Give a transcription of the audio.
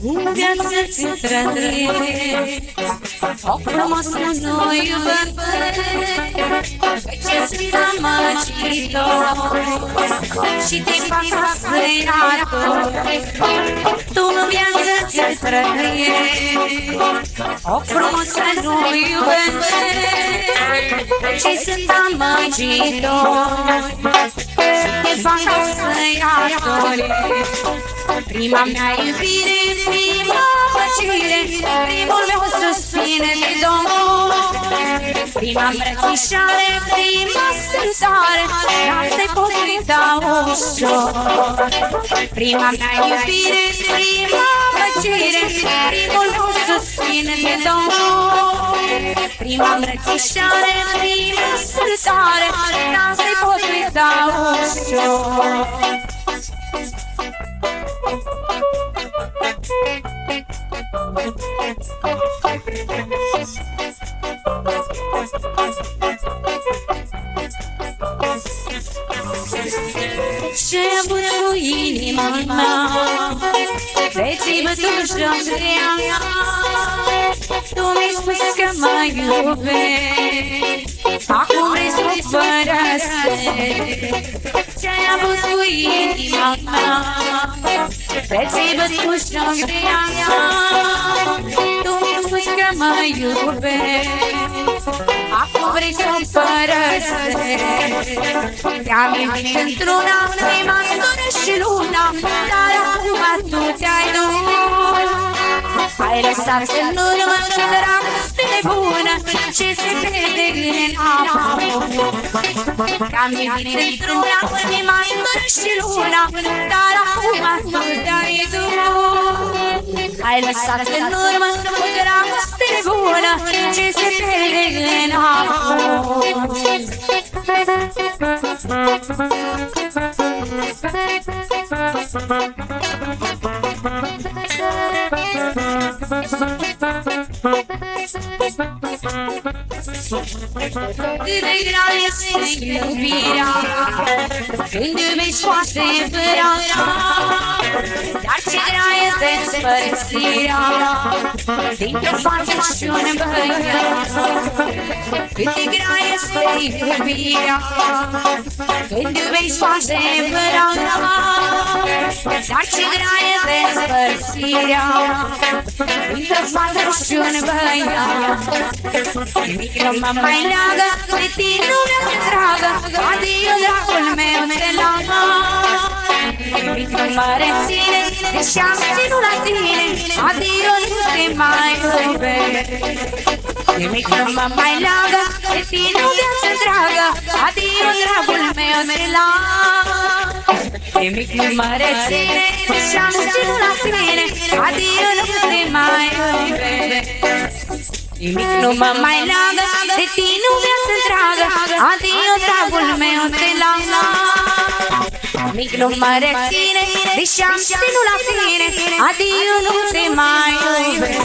În viață ți trădăie, o frumoasă nu iubesc, ce-ți amăgitor și te fac răsăiator. Tu în viață ți trădăie, o frumoasă nu iubesc, ce-ți amăgitor și te fac răsăiator. Prima mea iubire, prima plăcere, primul meu susține de Domnul. Prima îmbrățișare, prima sărbătoare, n-am să-i pot uita ușor. Prima mea iubire, prima plăcere, primul meu susține de Domnul. Prima îmbrățișare, prima sărbătoare, n-am să-i pot uita ușor. Ce-ai avut cu inima mea, vei bătut joc de ea. Tu mi-ai spus că mă iubești, acum vrei să-mi părăsești. Ce-ai avut cu inima mea, vei bătut joc de ea. Tu mi-ai spus că mă iubești, acum vrei să-mi părăsești. Te-am iubit într-una, prima lună și luna, dar acum tu te-ai dus. Ai lăsat în urmă dragoste nebună, ce se vede în amor. Te-am iubit într-una, prima lună și luna, dar acum tu te-ai dus. Ai lăsat în urmă dragoste nebună, ce se vede în amor. Cât de grea este iubirea, când iubești foarte împărat, dar ce grea este despărțirea dintr-o fată și un băiat. Cât de grea este iubirea, când iubești foarte împărat, dar ce grea este despărțirea dintr-o fată și un băiat. Nimic nu mă mai leagă de tine, lumea dragă, adio dragul meu de lagă. Nimic nu mă reține, deși am ținut la tine, adio nu te mai iubesc. Nimic nu mă mai leagă de tine, viață dragă, adio dragul meu de lagă. Nimic nu mă reține, deși am ținut la tine, adio nu te mai iubesc. Nimic nu mă mai leagă de tine, o viață dragă, adio dragul meu de lagă. Nimic nu mă reține, deși am ținut la tine, adio nu te mai iubesc.